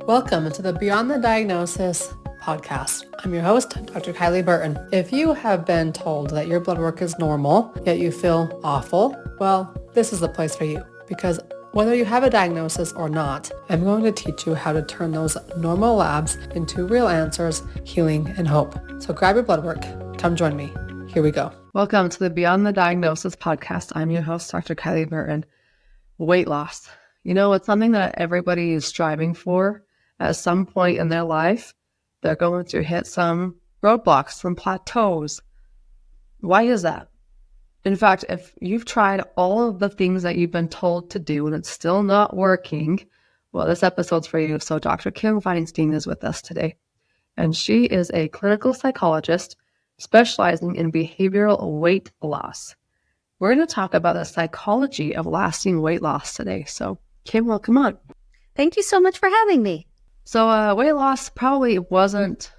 Welcome to the Beyond the Diagnosis podcast. I'm your host, Dr. Kylie Burton. If you have been told that your blood work is normal, yet you feel awful, well, this is the place for you, because whether you have a diagnosis or not, I'm going to teach you how to turn those normal labs into real answers, healing, and hope. So grab your blood work. Come join me. Here we go. Welcome to the Beyond the Diagnosis podcast. I'm your host, Dr. Kylie Burton. Weight loss. You know, it's something that everybody is striving for at some point in their life. They're going to hit some roadblocks, some plateaus. Why is that? In fact, if you've tried all of the things that you've been told to do and it's still not working, well, this episode's for you. So Dr. Kim Feinstein is with us today, and she is a clinical psychologist specializing in behavioral weight loss. We're going to talk about the psychology of lasting weight loss today. So Kim, welcome on. Thank you so much for having me. So weight loss probably wasn't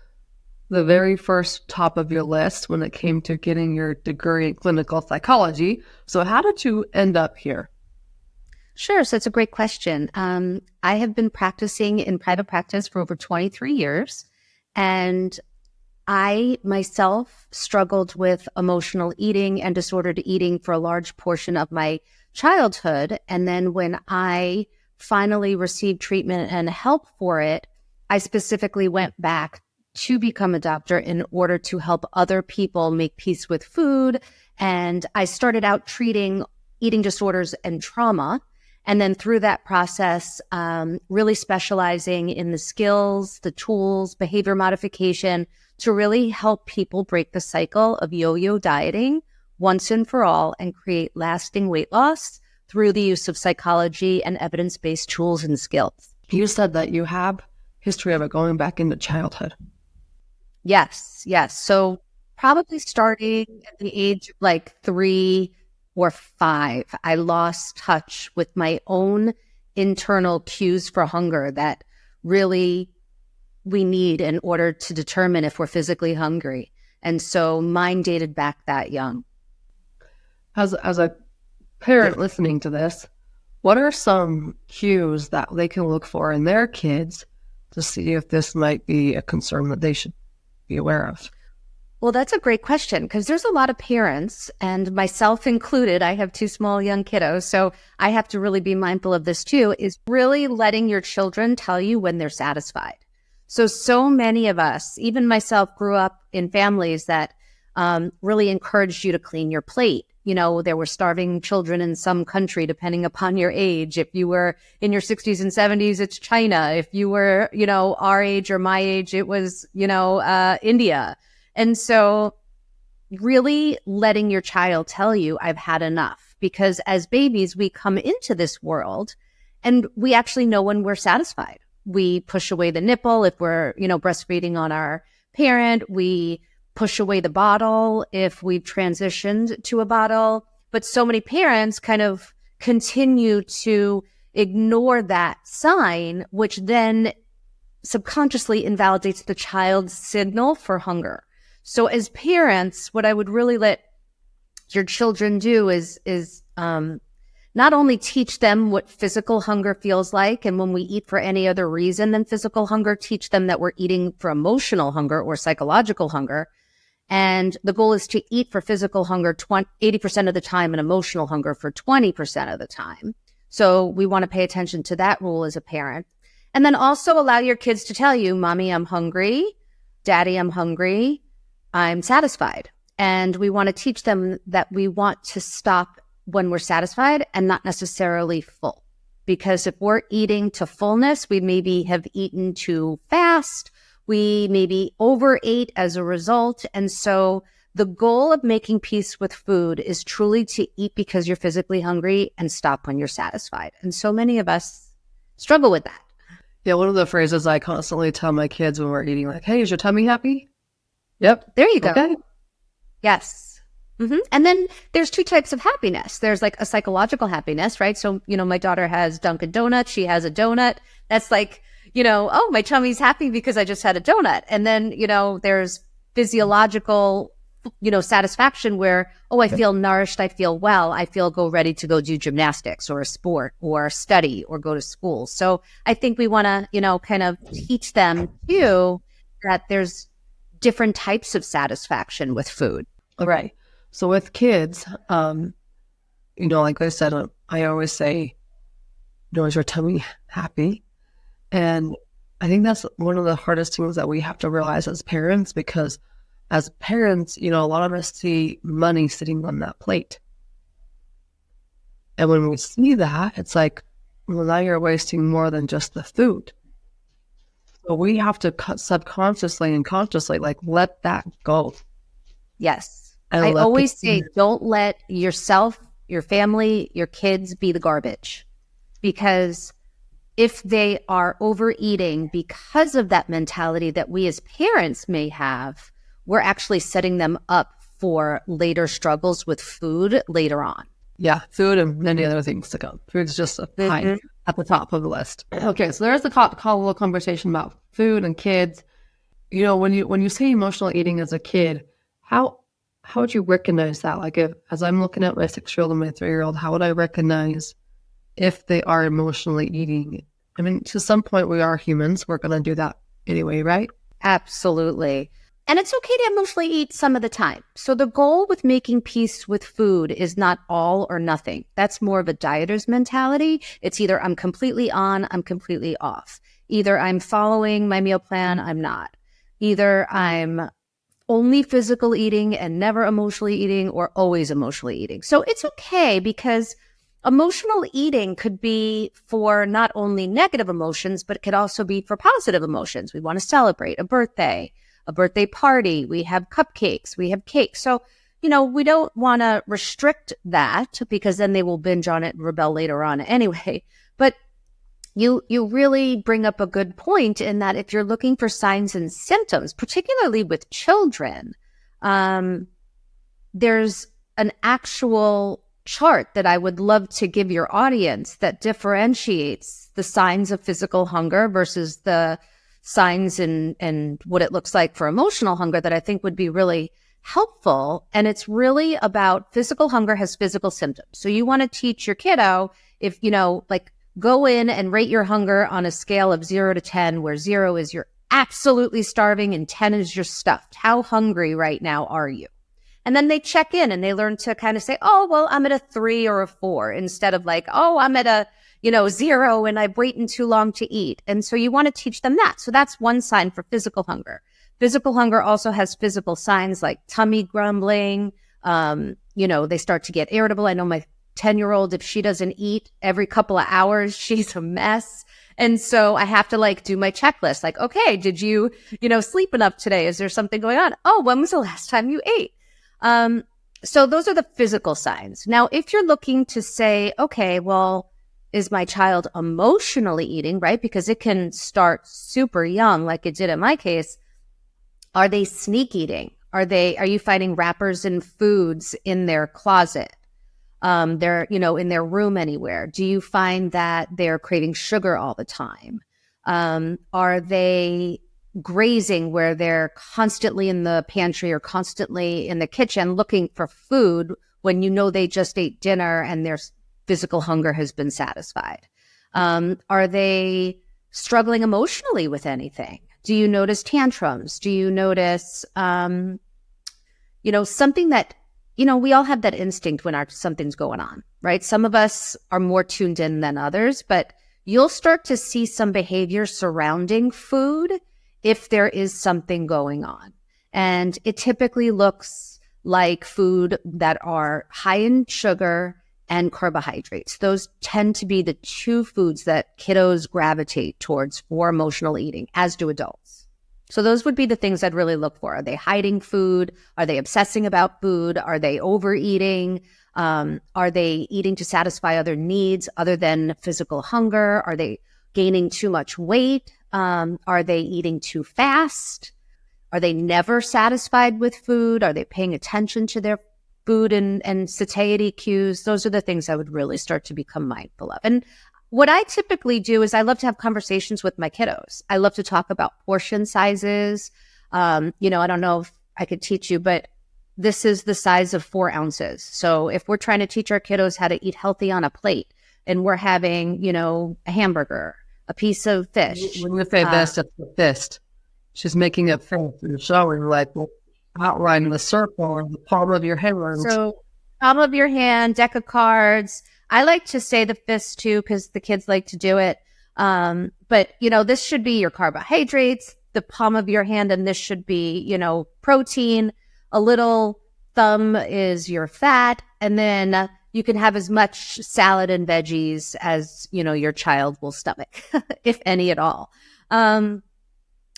the very first top of your list when it came to getting your degree in clinical psychology. So how did you end up here? Sure. So it's a great question. I have been practicing in private practice for over 23 years, and I myself struggled with emotional eating and disordered eating for a large portion of my childhood. And then when I finally received treatment and help for it, I specifically went back to become a doctor in order to help other people make peace with food. And I started out treating eating disorders and trauma. And then through that process, really specializing in the skills, the tools, behavior modification to really help people break the cycle of yo-yo dieting once and for all and create lasting weight loss through the use of psychology and evidence-based tools and skills. You said that you have history of it going back into childhood. Yes. So probably starting at the age of like 3 or 5, I lost touch with my own internal cues for hunger that really we need in order to determine if we're physically hungry. And so mine dated back that young. As a parent listening to this, what are some cues that they can look for in their kids to see if this might be a concern that they should be aware of? Well, that's a great question, because there's a lot of parents, and myself included, I have 2 small young kiddos, so I have to really be mindful of this too, is really letting your children tell you when they're satisfied. So many of us, even myself, grew up in families that really encouraged you to clean your plate. You know, there were starving children in some country, depending upon your age. If you were in your 60s and 70s, it's China. If you were, our age or my age, it was, India. And so really letting your child tell you, I've had enough, because as babies, we come into this world and we actually know when we're satisfied. We push away the nipple if we're, breastfeeding on our parent. We push away the bottle if we've transitioned to a bottle. But so many parents kind of continue to ignore that sign, which then subconsciously invalidates the child's signal for hunger. So as parents, what I would really let your children do is not only teach them what physical hunger feels like, and when we eat for any other reason than physical hunger, teach them that we're eating for emotional hunger or psychological hunger. And the goal is to eat for physical hunger 80% of the time and emotional hunger for 20% of the time. So we want to pay attention to that rule as a parent. And then also allow your kids to tell you, Mommy, I'm hungry. Daddy, I'm hungry. I'm satisfied. And we want to teach them that we want to stop when we're satisfied and not necessarily full. Because if we're eating to fullness, we maybe have eaten too fast. We maybe overate as a result. And so the goal of making peace with food is truly to eat because you're physically hungry and stop when you're satisfied. And so many of us struggle with that. Yeah, one of the phrases I constantly tell my kids when we're eating, like, hey, is your tummy happy? Yep. There you go. Okay. Yes. Mm-hmm. And then there's 2 types of happiness. There's like a psychological happiness, right? So, my daughter has Dunkin' Donuts. She has a donut. That's like, oh, my tummy's happy because I just had a donut. And then, there's physiological satisfaction where, oh, I feel nourished, I feel well, I feel ready to go do gymnastics or a sport or study or go to school. So I think we want to, kind of teach them too that there's different types of satisfaction with food. Right. So with kids, like I said, I always say, is your tummy happy? And I think that's one of the hardest things that we have to realize as parents, because as parents, a lot of us see money sitting on that plate. And when we see that, it's like, well, now you're wasting more than just the food. So we have to subconsciously and consciously, let that go. Yes. I always say, don't let yourself, your family, your kids be the garbage. Because if they are overeating because of that mentality that we as parents may have, we're actually setting them up for later struggles with food later on. Yeah, food and many other things to come. Food's just high at the top of the list. Okay, so there's the little conversation about food and kids. When you say emotional eating as a kid, how would you recognize that? As I'm looking at my 6-year-old and my 3-year-old, how would I recognize if they are emotionally eating? I mean, to some point, we are humans. We're going to do that anyway, right? Absolutely. And it's okay to emotionally eat some of the time. So the goal with making peace with food is not all or nothing. That's more of a dieter's mentality. It's either I'm completely on, I'm completely off. Either I'm following my meal plan, I'm not. Either I'm only physical eating and never emotionally eating, or always emotionally eating. So it's okay, because emotional eating could be for not only negative emotions, but it could also be for positive emotions. We want to celebrate a birthday party, we have cupcakes, we have cake. So, we don't want to restrict that, because then they will binge on it and rebel later on anyway. But you really bring up a good point in that if you're looking for signs and symptoms, particularly with children, there's an actual chart that I would love to give your audience that differentiates the signs of physical hunger versus the signs and what it looks like for emotional hunger, that I think would be really helpful. And it's really about physical hunger has physical symptoms. So you want to teach your kiddo, if, go in and rate your hunger on a scale of 0 to 10, where 0 is you're absolutely starving and 10 is you're stuffed. How hungry right now are you? And then they check in and they learn to kind of say, oh, well, I'm at a 3 or a 4, instead of oh, I'm at a 0 and I've waited too long to eat. And so you want to teach them that. So that's one sign for physical hunger. Physical hunger also has physical signs like tummy grumbling. They start to get irritable. I know my 10-year-old, if she doesn't eat every couple of hours, she's a mess. And so I have to do my checklist. Okay, did you, sleep enough today? Is there something going on? Oh, when was the last time you ate? So those are the physical signs. Now, if you're looking to say, okay, well, is my child emotionally eating, right? Because it can start super young, like it did in my case. Are they sneak eating? Are you finding wrappers and foods in their closet? They're, in their room anywhere. Do you find that they're craving sugar all the time? Are they grazing, where they're constantly in the pantry or constantly in the kitchen looking for food when they just ate dinner and their physical hunger has been satisfied? Are they struggling emotionally with anything? Do you notice tantrums? Do you notice, something that, we all have that instinct when something's going on, right? Some of us are more tuned in than others, but you'll start to see some behavior surrounding food if there is something going on. And it typically looks like food that are high in sugar and carbohydrates. Those tend to be the two foods that kiddos gravitate towards for emotional eating, as do adults. So those would be the things I'd really look for. Are they hiding food? Are they obsessing about food? Are they overeating? Are they eating to satisfy other needs other than physical hunger? Are they gaining too much weight? Are they eating too fast? Are they never satisfied with food? Are they paying attention to their food and satiety cues? Those are the things I would really start to become mindful of. And what I typically do is I love to have conversations with my kiddos. I love to talk about portion sizes. I don't know if I could teach you, but this is the size of 4 ounces. So if we're trying to teach our kiddos how to eat healthy on a plate and we're having, a hamburger, a piece of fish. When you say this, it's the fist. She's making a fist and showing outlining the circle or the palm of your hand. So palm of your hand, deck of cards. I like to say the fist too, because the kids like to do it. But this should be your carbohydrates, the palm of your hand, and this should be, protein. A little thumb is your fat, and then you can have as much salad and veggies as, your child will stomach, if any at all.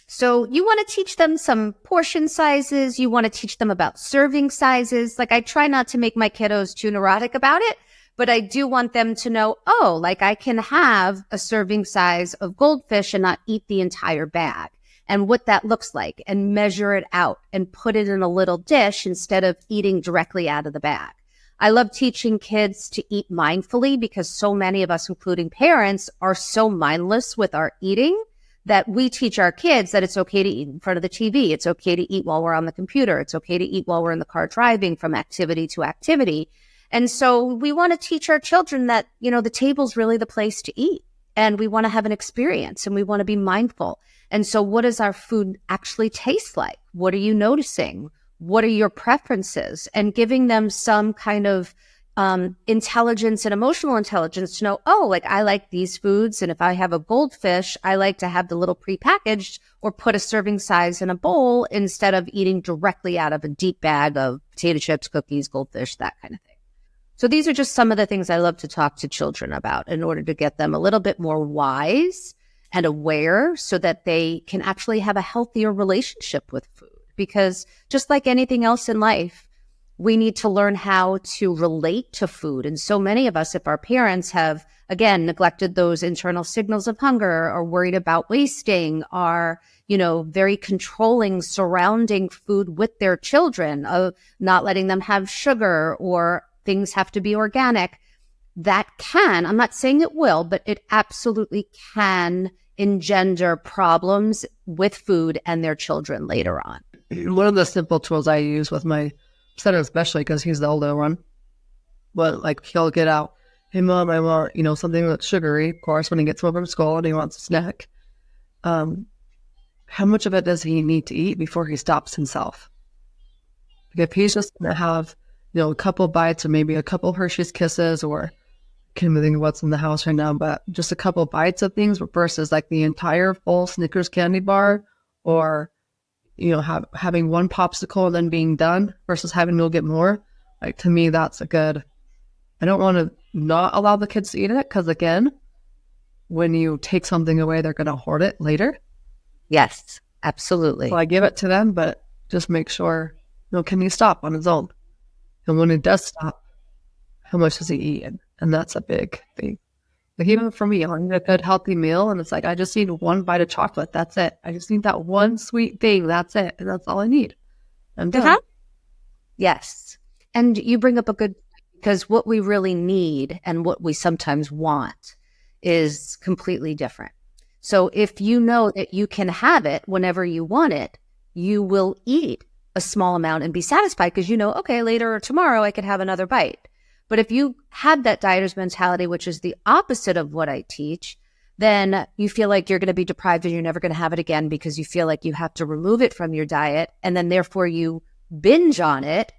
So you want to teach them some portion sizes. You want to teach them about serving sizes. I try not to make my kiddos too neurotic about it, but I do want them to know, I can have a serving size of goldfish and not eat the entire bag, and what that looks like, and measure it out and put it in a little dish instead of eating directly out of the bag. I love teaching kids to eat mindfully because so many of us, including parents, are so mindless with our eating that we teach our kids that it's okay to eat in front of the TV. It's okay to eat while we're on the computer. It's okay to eat while we're in the car driving from activity to activity. And so we want to teach our children that, the table's really the place to eat, and we want to have an experience and we want to be mindful. And so what does our food actually taste like? What are you noticing? What are your preferences? And giving them some kind of intelligence and emotional intelligence to know, I like these foods. And if I have a goldfish, I like to have the little prepackaged or put a serving size in a bowl instead of eating directly out of a deep bag of potato chips, cookies, goldfish, that kind of thing. So these are just some of the things I love to talk to children about in order to get them a little bit more wise and aware so that they can actually have a healthier relationship with food. Because just like anything else in life, we need to learn how to relate to food. And so many of us, if our parents have, again, neglected those internal signals of hunger, or worried about wasting, are, very controlling surrounding food with their children, of not letting them have sugar, or things have to be organic, that can, I'm not saying it will, but it absolutely can engender problems with food and their children later on. One of the simple tools I use with my son, especially because he's the older one, but he'll get out, hey mom, I want, something that's sugary, of course, when he gets home from school and he wants a snack. How much of it does he need to eat before he stops himself? If he's just going to have, a couple bites or maybe a couple Hershey's Kisses, or can't even think of what's in the house right now, but just a couple bites of things versus the entire full Snickers candy bar, or having one popsicle and then being done versus having to go get more. To me, that's a good. I don't want to not allow the kids to eat it, because again, when you take something away, they're going to hoard it later. Yes, absolutely. So I give it to them, but just make sure, can he stop on his own? And when he does stop, how much does he eat? And that's a big thing. Even for me, I need a good healthy meal, and it's I just need one bite of chocolate. That's it. I just need that one sweet thing. That's it. And that's all I need. I'm done. Uh-huh. Yes. And you bring up a good, because what we really need and what we sometimes want is completely different. So if you know that you can have it whenever you want it, you will eat a small amount and be satisfied because okay, later or tomorrow I could have another bite. But if you have that dieter's mentality, which is the opposite of what I teach, then you feel like you're going to be deprived and you're never going to have it again because you feel like you have to remove it from your diet. And then therefore you binge on it.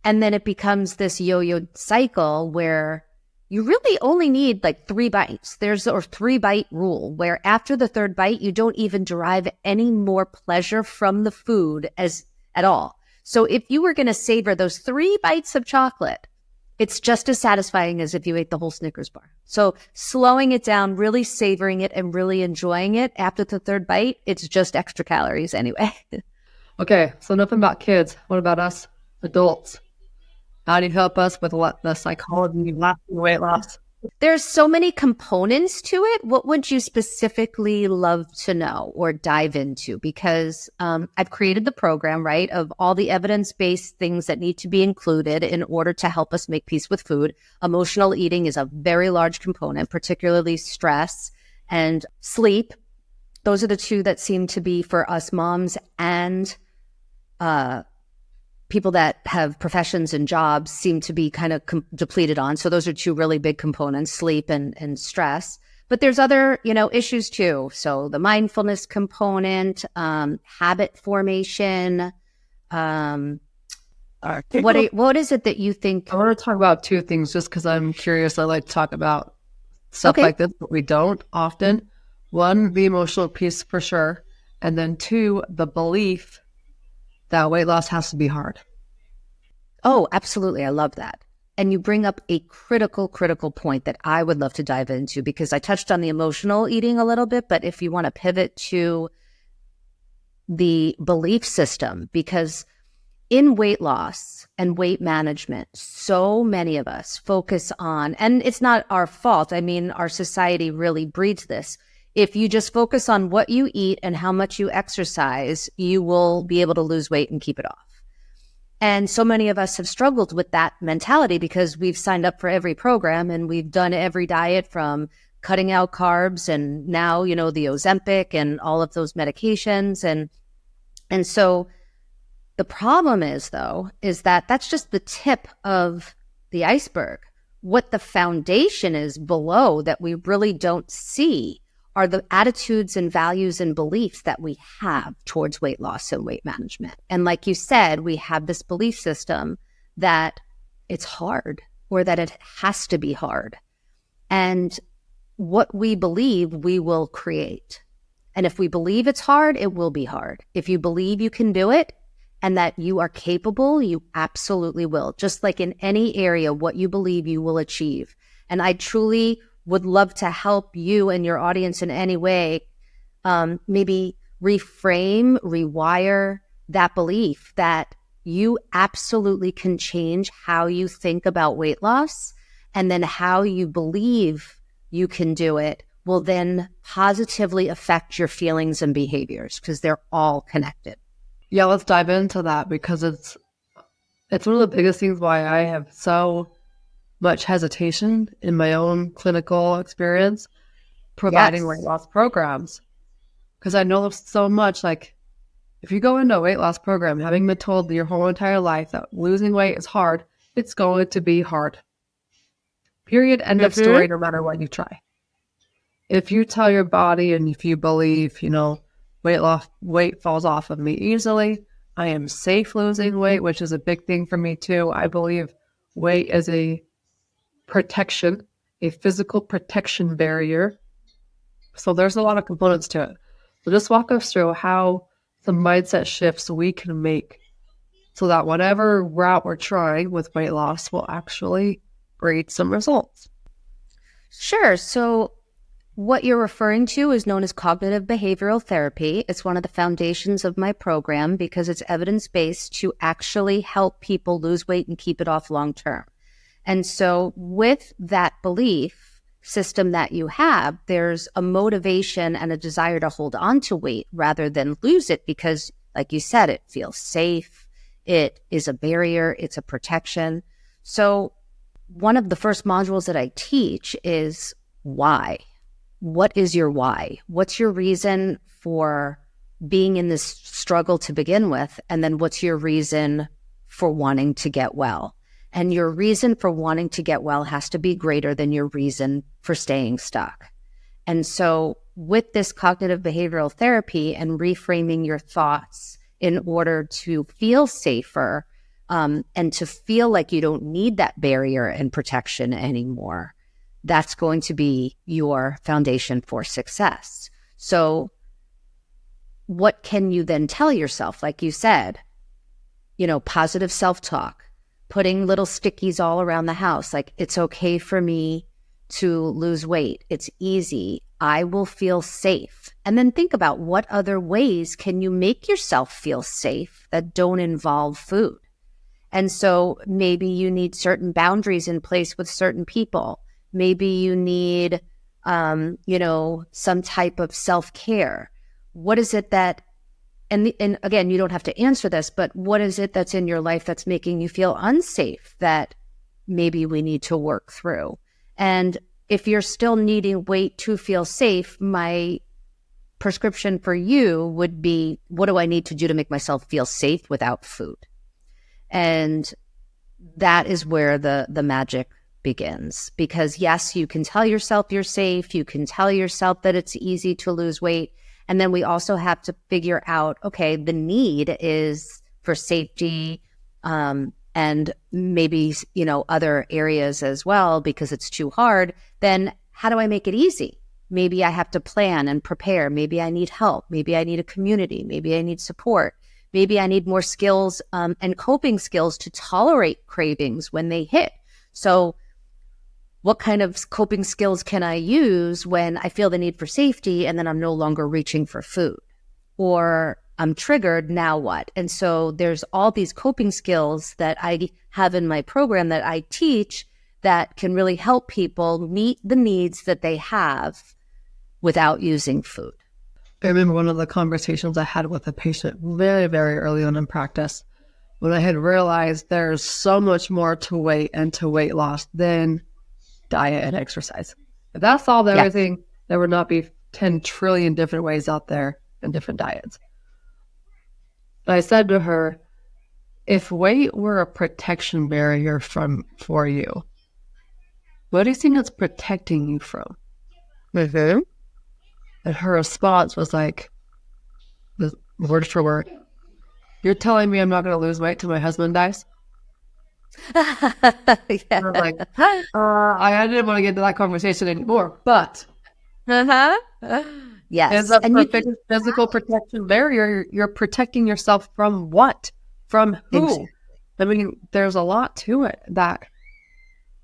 And then it becomes this yo-yo cycle where you really only need 3 bites. There's a 3-bite rule where after the 3rd bite, you don't even derive any more pleasure from the food at all. So if you were going to savor those 3 bites of chocolate, it's just as satisfying as if you ate the whole Snickers bar. So slowing it down, really savoring it and really enjoying it after the 3rd bite, it's just extra calories anyway. Okay, so enough about kids. What about us, adults? How do you help us with the psychology of weight loss? There's so many components to it. What would you specifically love to know or dive into? Because I've created the program, right, of all the evidence-based things that need to be included in order to help us make peace with food. Emotional eating is a very large component, particularly stress and sleep. Those are the 2 that seem to be for us moms and people that have professions and jobs seem to be kind of depleted on. So those are two really big components, sleep and stress. But there's other, issues too. So the mindfulness component, habit formation. What is it that you think? I want to talk about two things just because I'm curious. I like to talk about stuff like this, but we don't often. One, the emotional piece for sure. And then two, the belief that weight loss has to be hard. Oh, absolutely. I love that. And you bring up a critical point that I would love to dive into, because I touched on the emotional eating a little bit, but if you want to pivot to the belief system, because in weight loss and weight management, so many of us focus on, and it's not our fault. I mean, our society really breeds this. If you just focus on what you eat and how much you exercise, you will be able to lose weight and keep it off. And so many of us have struggled with that mentality because we've signed up for every program and we've done every diet, from cutting out carbs and now, the Ozempic and all of those medications. And so the problem is that that's just the tip of the iceberg. What the foundation is below that we really don't see are the attitudes and values and beliefs that we have towards weight loss and weight management. And like you said, we have this belief system that it's hard, or that it has to be hard. And what we believe, we will create. And if we believe it's hard, it will be hard. If you believe you can do it and that you are capable, you absolutely will. Just like in any area, what you believe you will achieve. And I truly would love to help you and your audience in any way, maybe reframe, rewire that belief that you absolutely can change how you think about weight loss, and then how you believe you can do it will then positively affect your feelings and behaviors, because they're all connected. Yeah, let's dive into that, because it's one of the biggest things why I have so much hesitation in my own clinical experience providing weight loss programs. Because I know so much, like, if you go into a weight loss program having been told your whole entire life that losing weight is hard, it's going to be hard. Period. End of story, no matter what you try. If you tell your body and if you believe, weight falls off of me easily, I am safe losing weight, which is a big thing for me too. I believe weight is a protection, a physical protection barrier. So there's a lot of components to it. So just walk us through how some mindset shifts we can make so that whatever route we're trying with weight loss will actually breed some results. Sure. So what you're referring to is known as cognitive behavioral therapy. It's one of the foundations of my program because it's evidence-based to actually help people lose weight and keep it off long term. And so with that belief system that you have, there's a motivation and a desire to hold on to weight rather than lose it because, like you said, it feels safe. It is a barrier. It's a protection. So one of the first modules that I teach is why. What is your why? What's your reason for being in this struggle to begin with? And then what's your reason for wanting to get well? And your reason for wanting to get well has to be greater than your reason for staying stuck. And so with this cognitive behavioral therapy and reframing your thoughts in order to feel safer and to feel like you don't need that barrier and protection anymore, that's going to be your foundation for success. So what can you then tell yourself? Like you said, positive self-talk, putting little stickies all around the house. Like, it's okay for me to lose weight. It's easy. I will feel safe. And then think about what other ways can you make yourself feel safe that don't involve food. And so maybe you need certain boundaries in place with certain people. Maybe you need, some type of self-care. What is it that, and again, you don't have to answer this, but what is it that's in your life that's making you feel unsafe that maybe we need to work through? And if you're still needing weight to feel safe, my prescription for you would be, what do I need to do to make myself feel safe without food? And that is where the magic begins. Because yes, you can tell yourself you're safe. You can tell yourself that it's easy to lose weight. And then we also have to figure out, okay, the need is for safety, and maybe, other areas as well, because it's too hard. Then how do I make it easy? Maybe I have to plan and prepare. Maybe I need help. Maybe I need a community. Maybe I need support. Maybe I need more skills and coping skills to tolerate cravings when they hit. So what kind of coping skills can I use when I feel the need for safety and then I'm no longer reaching for food? Or I'm triggered, now what? And so there's all these coping skills that I have in my program that I teach that can really help people meet the needs that they have without using food. I remember one of the conversations I had with a patient very, very early on in practice, when I had realized there's so much more to weight and to weight loss than diet and exercise. If that solved everything, there would not be 10 trillion different ways out there and different diets. I said to her, if weight were a protection barrier for you, what do you think it's protecting you from? And her response was like, word for word, you're telling me I'm not going to lose weight till my husband dies? I was like, I didn't want to get into that conversation anymore, but yes, as a perfect physical protection barrier, you're protecting yourself from what? From who? Exactly. I mean, there's a lot to it that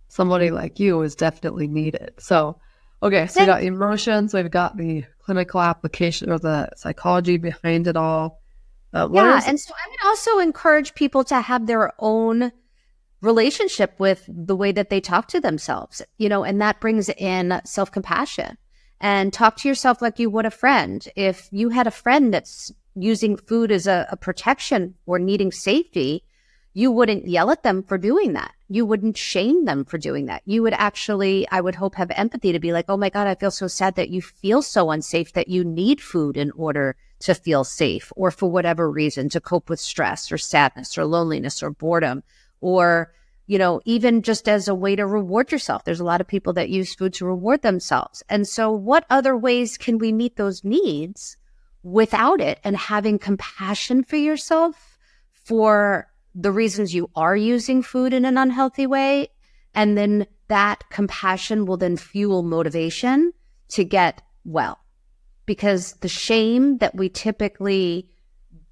somebody like you is definitely needed. So, okay, so we got emotions, we've got the clinical application or the psychology behind it all. And so I would also encourage people to have their own relationship with the way that they talk to themselves, and that brings in self-compassion. And talk to yourself like you would a friend. If you had a friend that's using food as a protection or needing safety, you wouldn't yell at them for doing that. You wouldn't shame them for doing that. You would actually, I would hope, have empathy to be like, oh my God, I feel so sad that you feel so unsafe that you need food in order to feel safe, or for whatever reason to cope with stress or sadness or loneliness or boredom, or even just as a way to reward yourself. There's a lot of people that use food to reward themselves. And so what other ways can we meet those needs without it, and having compassion for yourself for the reasons you are using food in an unhealthy way? And then that compassion will then fuel motivation to get well. Because the shame that we typically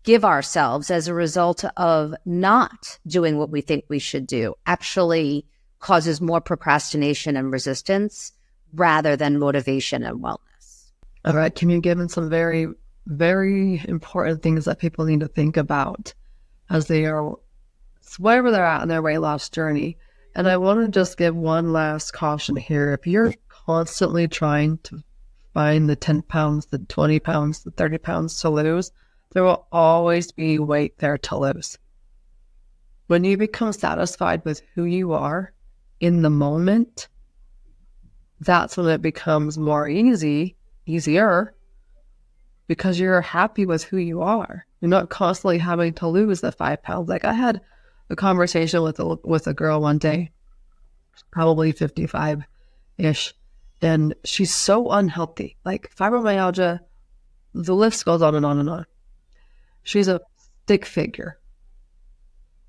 give ourselves as a result of not doing what we think we should do actually causes more procrastination and resistance rather than motivation and wellness. All right. Can you give them some very, very important things that people need to think about as they are, wherever they're at in their weight loss journey? And I want to just give one last caution here. If you're constantly trying to find the 10 pounds, the 20 pounds, the 30 pounds to lose, there will always be weight there to lose. When you become satisfied with who you are in the moment, that's when it becomes easier, because you're happy with who you are. You're not constantly having to lose the 5 pounds. Like, I had a conversation with a girl one day, probably 55-ish, and she's so unhealthy. Like, fibromyalgia, the list goes on and on and on. She's a stick figure.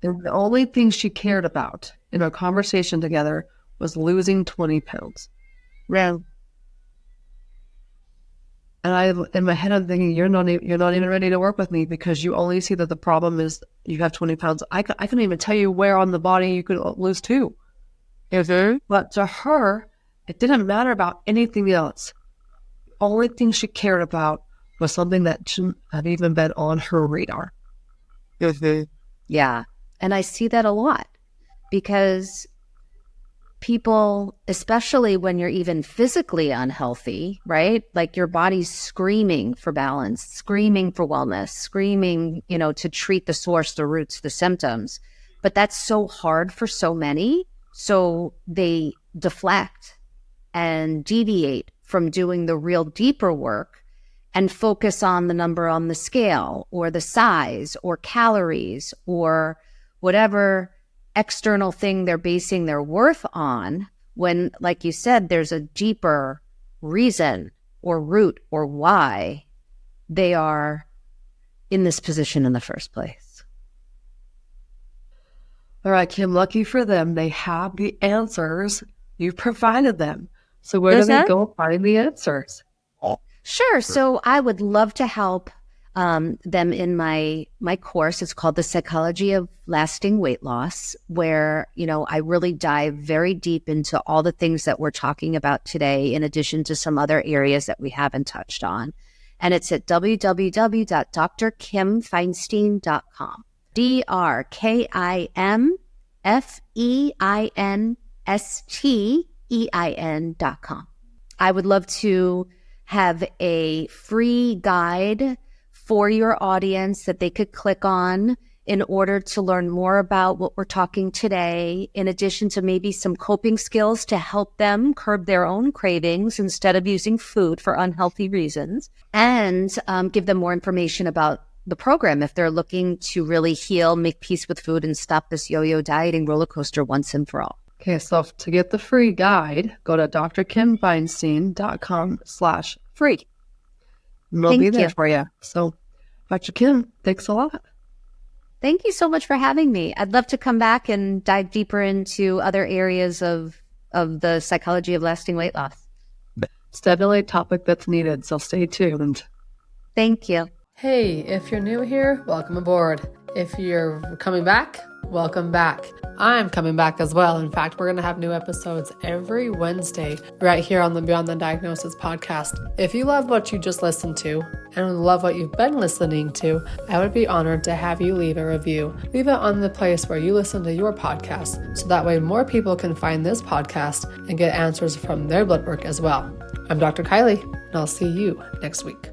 And the only thing she cared about in our conversation together was losing 20 pounds. And in my head, I'm thinking, you're not even ready to work with me, because you only see that the problem is you have 20 pounds. I couldn't even tell you where on the body you could lose to. But to her, it didn't matter about anything else. The only thing she cared about was something that shouldn't have even been on her radar. Yeah. And I see that a lot, because people, especially when you're even physically unhealthy, right? Like, your body's screaming for balance, screaming for wellness, screaming, to treat the source, the roots, the symptoms. But that's so hard for so many. So they deflect and deviate from doing the real deeper work and focus on the number on the scale, or the size, or calories, or whatever external thing they're basing their worth on, when, like you said, there's a deeper reason or root or why they are in this position in the first place. All right, Kim, lucky for them, they have the answers. You've provided them. So where do they go find the answers? Sure. So I would love to help them in my course. It's called The Psychology of Lasting Weight Loss, where, I really dive very deep into all the things that we're talking about today, in addition to some other areas that we haven't touched on. And it's at www.drkimfeinstein.com. drkimfeinstein.com. I would love to have a free guide for your audience that they could click on in order to learn more about what we're talking today, in addition to maybe some coping skills to help them curb their own cravings instead of using food for unhealthy reasons, and give them more information about the program if they're looking to really heal, make peace with food, and stop this yo-yo dieting roller coaster once and for all. Okay, so to get the free guide, go to drkimfeinstein.com/free. We'll be there for you. So, Dr. Kim, thanks a lot. Thank you so much for having me. I'd love to come back and dive deeper into other areas of the psychology of lasting weight loss. It's definitely a topic that's needed, so stay tuned. Thank you. Hey, if you're new here, welcome aboard. If you're coming back, welcome back. I'm coming back as well. In fact, we're going to have new episodes every Wednesday right here on the Beyond the Diagnosis podcast. If you love what you just listened to and love what you've been listening to, I would be honored to have you leave a review. Leave it on the place where you listen to your podcast, so that way more people can find this podcast and get answers from their blood work as well. I'm Dr. Kylie, and I'll see you next week.